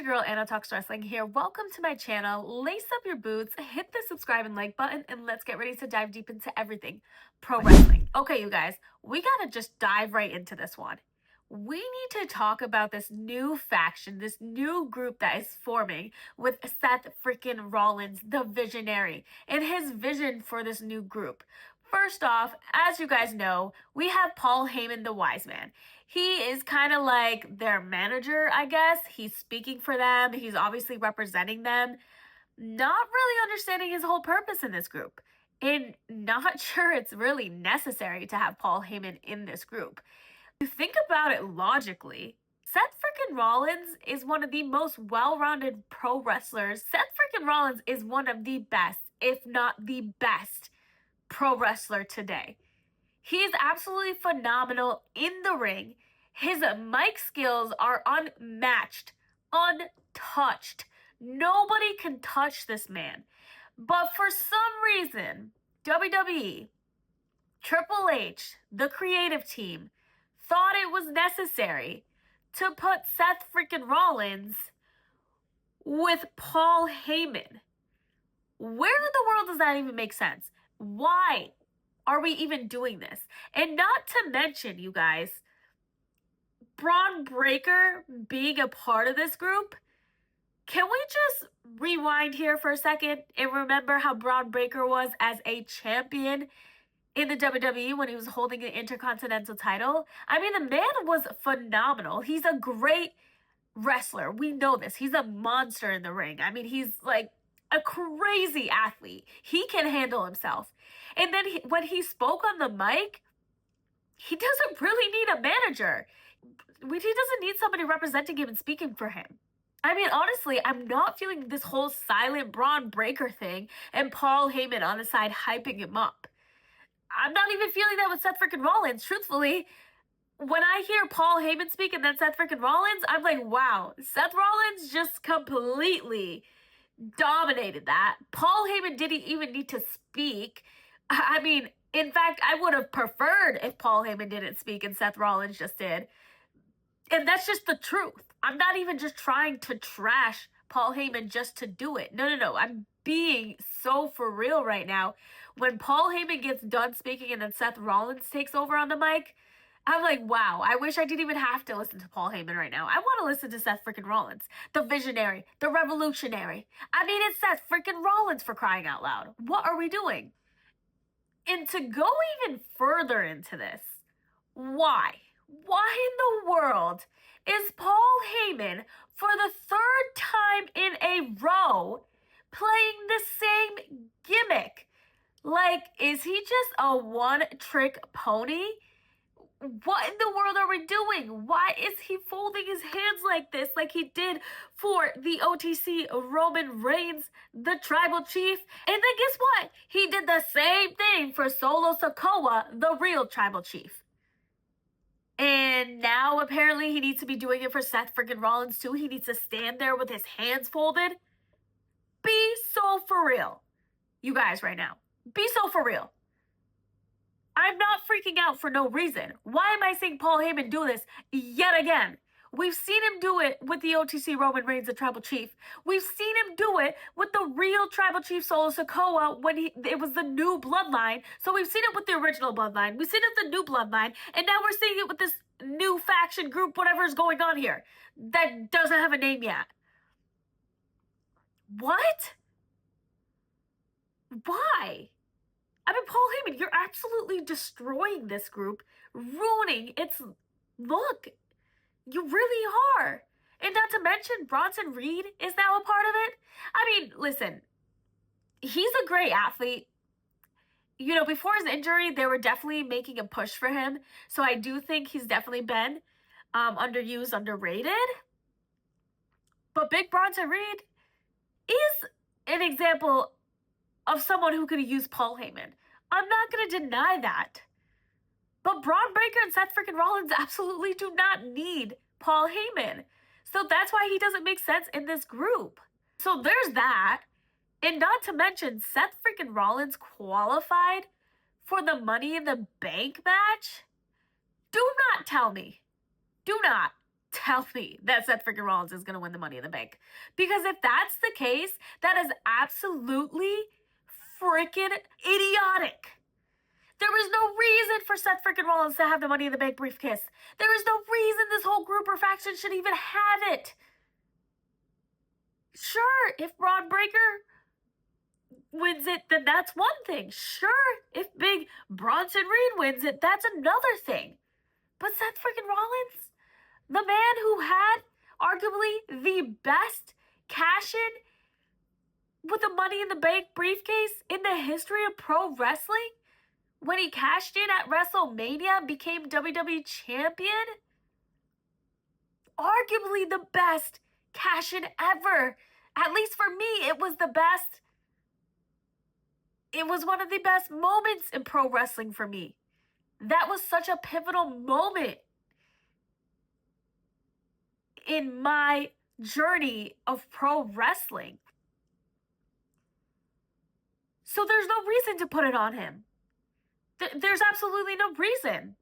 your girl Anna Talks Wrestling here. Welcome to my channel. Lace up your boots, hit the subscribe and like button, and let's get ready to dive deep into everything pro wrestling. Okay, you guys, we gotta just dive right into this one. We need to talk about this new faction, this new group that is forming with Seth freaking Rollins, the visionary, and his vision for this new group. First off, as you guys know, we have Paul Heyman, the Wiseman. He is kind of like their manager, I guess. He's speaking for them. He's obviously representing them. Not really understanding his whole purpose in this group. And not sure it's really necessary to have Paul Heyman in this group. If you think about it logically, Seth freaking Rollins is one of the most well-rounded pro wrestlers. Seth freaking Rollins is one of the best, if not the best, pro wrestler today. He is absolutely phenomenal in the ring. His mic skills are unmatched, untouched. Nobody can touch this man. But for some reason, WWE, Triple H, the creative team, thought it was necessary to put Seth freaking Rollins with Paul Heyman. Where in the world does that even make sense? Why are we even doing this? And not to mention, you guys, Bron Breakker being a part of this group. Can we just rewind here for a second and remember how Bron Breakker was as a champion in the WWE when he was holding the Intercontinental title? I mean, the man was phenomenal. He's a great wrestler. We know this. He's a monster in the ring. I mean, he's like a crazy athlete. He can handle himself. And then when he spoke on the mic, he doesn't really need a manager. He doesn't need somebody representing him and speaking for him. I mean, honestly, I'm not feeling this whole silent Bron Breakker thing and Paul Heyman on the side hyping him up. I'm not even feeling that with Seth freaking Rollins. Truthfully, when I hear Paul Heyman speak and then Seth freaking Rollins, I'm like, wow, Seth Rollins just completely dominated that. Paul Heyman didn't even need to speak. I mean, in fact, I would have preferred if Paul Heyman didn't speak and Seth Rollins just did. And that's just the truth. I'm not even just trying to trash Paul Heyman just to do it. No. I'm being so for real right now. When Paul Heyman gets done speaking and then Seth Rollins takes over on the mic, I'm like, wow, I wish I didn't even have to listen to Paul Heyman right now. I want to listen to Seth freaking Rollins, the visionary, the revolutionary. I mean, it's Seth freaking Rollins, for crying out loud. What are we doing? And to go even further into this, why? Why in the world is Paul Heyman, for the third time in a row, playing the same gimmick? Like, is he just a one-trick pony? What in the world are we doing? Why is he folding his hands like this, like he did for the OTC Roman Reigns, the tribal chief? And then guess what? He did the same thing for Solo Sikoa, the real tribal chief. And now apparently he needs to be doing it for Seth freaking Rollins too. He needs to stand there with his hands folded. Be so for real, you guys, right now. Be so for real. I'm not freaking out for no reason. Why am I seeing Paul Heyman do this yet again? We've seen him do it with the OTC Roman Reigns, the tribal chief. We've seen him do it with the real tribal chief Solo Sikoa when it was the new bloodline. So we've seen it with the original bloodline. We've seen it with the new bloodline. And now we're seeing it with this new faction group, whatever's going on here, that doesn't have a name yet. What? Why? I mean, Paul Heyman, you're absolutely destroying this group, ruining its look. You really are. And not to mention, Bronson Reed is now a part of it. I mean, listen, he's a great athlete. You know, before his injury, they were definitely making a push for him. So I do think he's definitely been underused, underrated. But Big Bronson Reed is an example of someone who could use Paul Heyman. I'm not going to deny that. But Bron Breakker and Seth freaking Rollins absolutely do not need Paul Heyman. So that's why he doesn't make sense in this group. So there's that. And not to mention, Seth freaking Rollins qualified for the Money in the Bank match? Do not tell me tell me that Seth freaking Rollins is going to win the Money in the Bank. Because if that's the case, that is absolutely freaking idiotic. There is no reason for Seth freaking Rollins to have the Money in the Bank briefcase. There is no reason this whole group or faction should even have it. Sure, if Bron Breakker wins it, then that's one thing. Sure, if big Bronson Reed wins it, that's another thing. But Seth freaking Rollins, the man who had arguably the best cash-in with the Money in the Bank briefcase in the history of pro wrestling, when he cashed in at WrestleMania, became WWE Champion, arguably the best cash-in ever. At least for me, it was the best. It was one of the best moments in pro wrestling for me. That was such a pivotal moment in my journey of pro wrestling. So there's no reason to put it on him. There's absolutely no reason.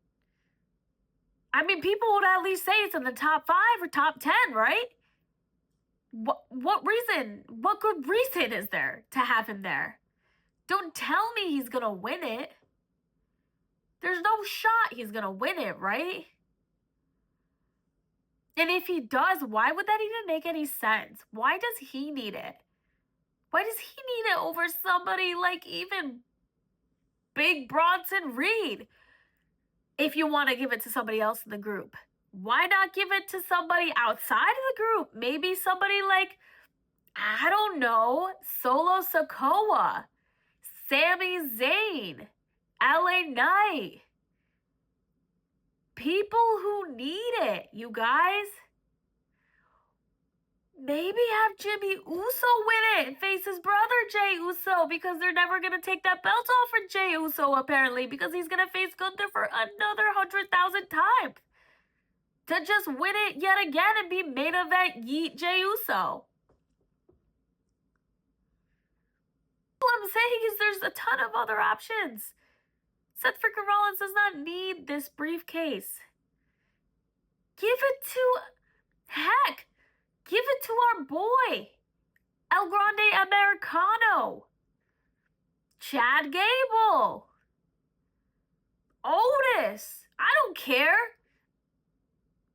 I mean, people would at least say it's in the top 5 or top 10, right? What reason? What good reason is there to have him there? Don't tell me he's gonna win it. There's no shot he's gonna win it, right? And if he does, why would that even make any sense? Why does he need it? Why does he need it over somebody like even big Bronson Reed? If you want to give it to somebody else in the group, why not give it to somebody outside of the group? Maybe somebody like, I don't know, Solo Sikoa, Sami Zayn, LA Knight. People who need it, you guys. Maybe have Jimmy Uso win it and face his brother Jey Uso, because they're never going to take that belt off for Jey Uso, apparently, because he's going to face Gunther for another 100,000 times to just win it yet again and be main event Yeet Jey Uso. All I'm saying is there's a ton of other options. Seth freaking Rollins does not need this briefcase. Give it to, heck, give it to our boy, El Grande Americano, Chad Gable, Otis. I don't care.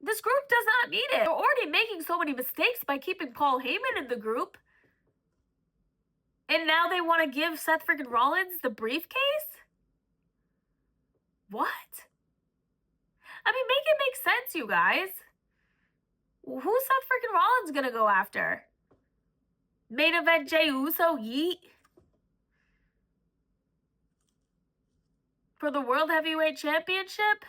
This group does not need it. They're already making so many mistakes by keeping Paul Heyman in the group. And now they want to give Seth freaking Rollins the briefcase? What? I mean, make it make sense, you guys. Who's Seth freaking Rollins gonna go after? Main event Jey Uso, Yeet? For the World Heavyweight Championship?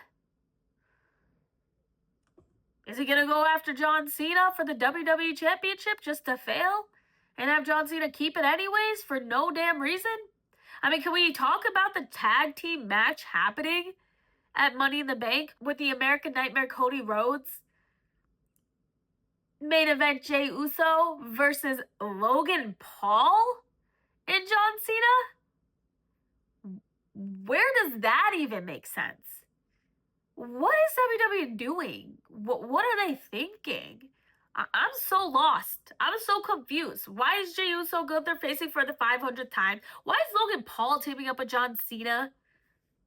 Is he gonna go after John Cena for the WWE Championship just to fail? And have John Cena keep it anyways for no damn reason? I mean, can we talk about the tag team match happening at Money in the Bank with the American Nightmare Cody Rhodes? Main event Jey Uso versus Logan Paul and John Cena? Where does that even make sense? What is WWE doing? What are they thinking? I'm so lost. I'm so confused. Why is Jey Uso Gunther facing for the 500th time? Why is Logan Paul teaming up with John Cena?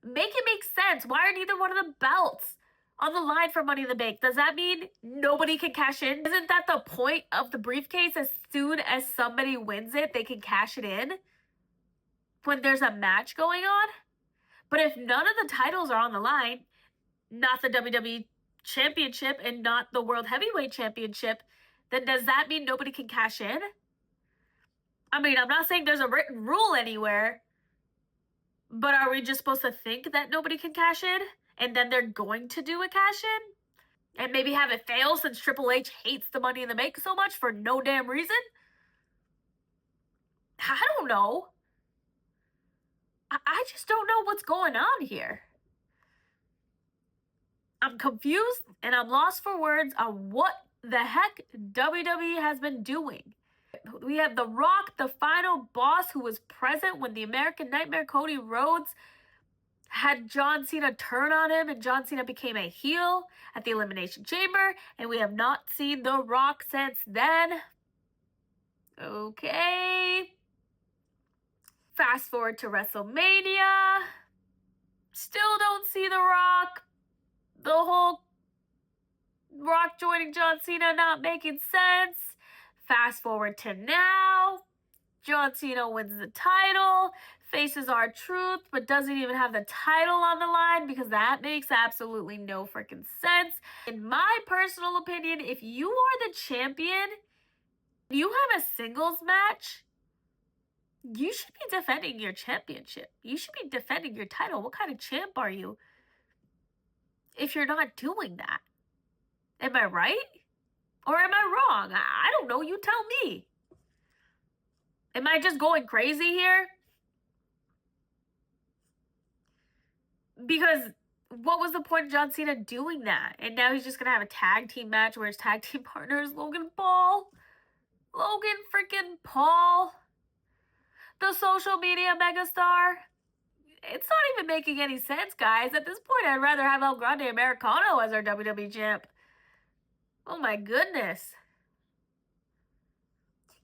Make it make sense. Why are neither one of the belts on the line for Money in the Bank? Does that mean nobody can cash in? Isn't that the point of the briefcase? As soon as somebody wins it, they can cash it in when there's a match going on? But if none of the titles are on the line, not the WWE Championship and not the World Heavyweight Championship, then does that mean nobody can cash in? I mean, I'm not saying there's a written rule anywhere, but are we just supposed to think that nobody can cash in and then they're going to do a cash in and maybe have it fail since Triple H hates the Money in the Bank so much for no damn reason? I don't know. I just don't know what's going on here. I'm confused and I'm lost for words on what the heck WWE has been doing. We have The Rock, the final boss, who was present when the American Nightmare Cody Rhodes had John Cena turn on him, and John Cena became a heel at the Elimination Chamber, and we have not seen The Rock since then. Okay. Fast forward to WrestleMania. Still don't see The Rock. The whole Rock joining John Cena not making sense. Fast forward to now. John Cena wins the title, faces R-Truth, but doesn't even have the title on the line because that makes absolutely no freaking sense. In my personal opinion, if you are the champion, you have a singles match, you should be defending your championship. You should be defending your title. What kind of champ are you if you're not doing that? Am I right? Or am I wrong? I don't know. You tell me. Am I just going crazy here? Because what was the point of John Cena doing that? And now he's just going to have a tag team match where his tag team partner is Logan Paul. Logan freaking Paul. The social media megastar. It's not even making any sense, guys. At this point, I'd rather have El Grande Americano as our WWE champ. Oh my goodness.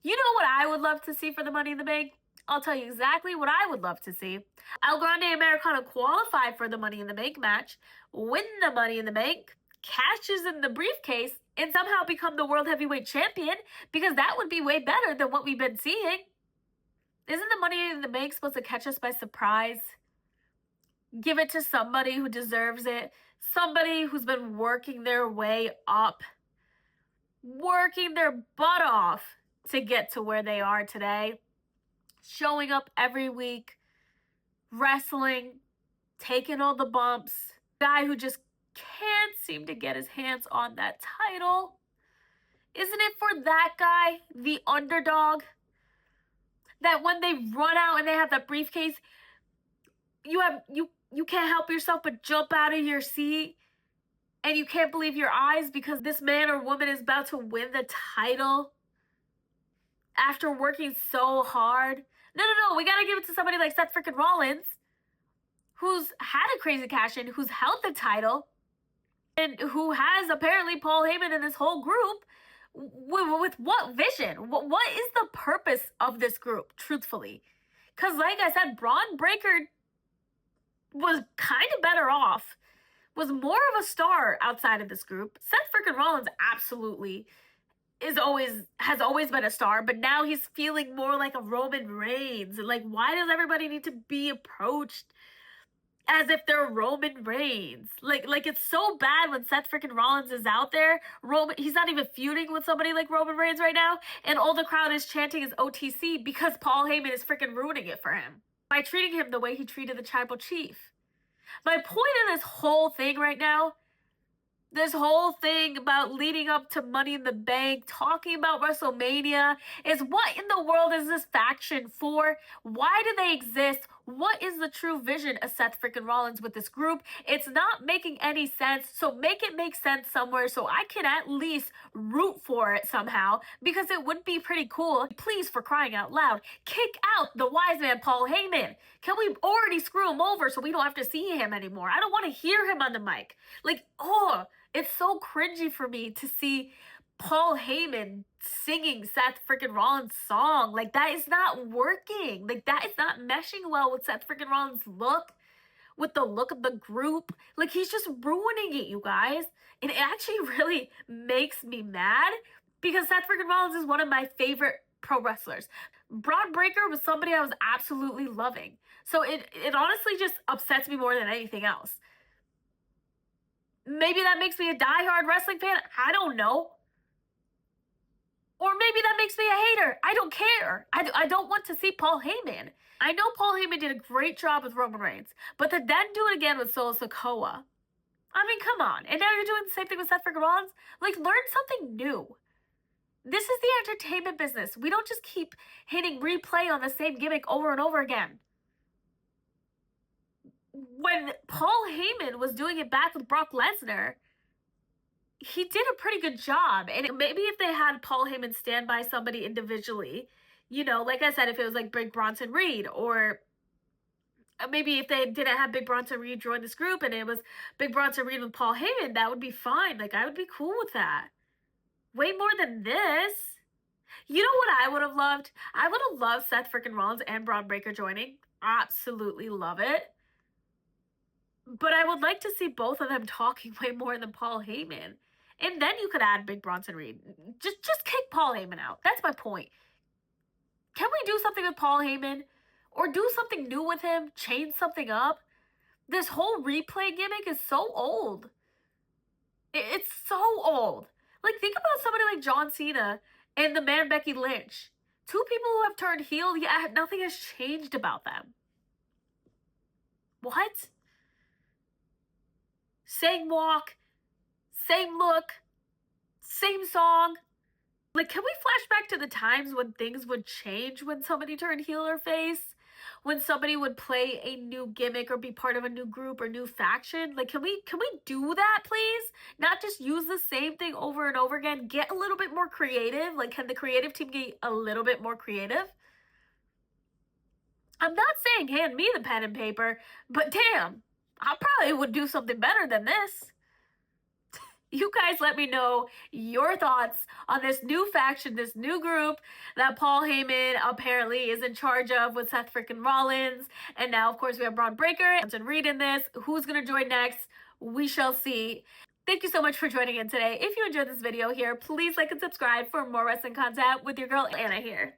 You know what I would love to see for the Money in the Bank? I'll tell you exactly what I would love to see. El Grande Americano qualify for the Money in the Bank match, win the Money in the Bank, cashes in the briefcase, and somehow become the World Heavyweight Champion, because that would be way better than what we've been seeing. Isn't the Money in the Bank supposed to catch us by surprise? Give it to somebody who deserves it. Somebody who's been working their way up. Working their butt off to get to where they are today. Showing up every week. Wrestling. Taking all the bumps. Guy who just can't seem to get his hands on that title. Isn't it for that guy, the underdog, that when they run out and they have that briefcase, you can't help yourself but jump out of your seat, and you can't believe your eyes because this man or woman is about to win the title after working so hard? No, we gotta give it to somebody like Seth freaking Rollins, who's had a crazy cash-in, who's held the title, and who has apparently Paul Heyman and this whole group with what vision? What is the purpose of this group, truthfully? Because like I said, Bron Breakker was kind of better off, was more of a star outside of this group. Seth freaking Rollins absolutely has always been a star, but now he's feeling more like a Roman Reigns. Like, why does everybody need to be approached as if they're Roman Reigns? Like it's so bad when Seth freaking Rollins is out there. He's not even feuding with somebody like Roman Reigns right now, and all the crowd is chanting his OTC because Paul Heyman is freaking ruining it for him by treating him the way he treated the tribal chief. My point in this whole thing right now, this whole thing about leading up to Money in the Bank, talking about WrestleMania, is what in the world is this faction for? Why do they exist? What is the true vision of Seth freaking Rollins with this group? It's not making any sense, so make it make sense somewhere so I can at least root for it somehow, because it would be pretty cool. Please, for crying out loud, kick out the Wiseman Paul Heyman. Can we already screw him over so we don't have to see him anymore? I don't want to hear him on the mic. Like, oh, it's so cringy for me to see Paul Heyman singing Seth freaking Rollins' song. Like, that is not working. Like, that is not meshing well with Seth freaking Rollins' look, with the look of the group. Like, he's just ruining it, you guys. And it actually really makes me mad because Seth freaking Rollins is one of my favorite pro wrestlers. Bron Breakker was somebody I was absolutely loving. So it honestly just upsets me more than anything else. Maybe that makes me a diehard wrestling fan. I don't know. Or maybe that makes me a hater. I don't care. I don't want to see Paul Heyman. I know Paul Heyman did a great job with Roman Reigns, but to then do it again with Solo Sikoa, I mean, come on. And now you're doing the same thing with Seth freaking Rollins? Like, learn something new. This is the entertainment business. We don't just keep hitting replay on the same gimmick over and over again. When Paul Heyman was doing it back with Brock Lesnar, he did a pretty good job. And maybe if they had Paul Heyman stand by somebody individually, you know, like I said, if it was like Bronson Reed or maybe if they didn't have Big Bronson Reed join this group and it was Big Bronson Reed with Paul Heyman, that would be fine. Like, I would be cool with that. Way more than this. You know what I would have loved? I would have loved Seth freaking Rollins and Bron Breakker joining. Absolutely love it. But I would like to see both of them talking way more than Paul Heyman. And then you could add Big Bronson Reed. Just kick Paul Heyman out. That's my point. Can we do something with Paul Heyman? Or do something new with him? Change something up? This whole replay gimmick is so old. It's so old. Like, think about somebody like John Cena and the man Becky Lynch. Two people who have turned heel, yet nothing has changed about them. What? Same walk, same look, same song. Like, can we flash back to the times when things would change when somebody turned heel or face? When somebody would play a new gimmick or be part of a new group or new faction? Like, can we do that, please? Not just use the same thing over and over again. Get a little bit more creative. Like, can the creative team get a little bit more creative? I'm not saying hand me the pen and paper, but damn, I probably would do something better than this. You guys let me know your thoughts on this new faction, this new group that Paul Heyman apparently is in charge of with Seth freaking Rollins. And now, of course, we have Bron Breakker and Bronson Reed in this. Who's going to join next? We shall see. Thank you so much for joining in today. If you enjoyed this video here, please like and subscribe for more wrestling content with your girl Anna here.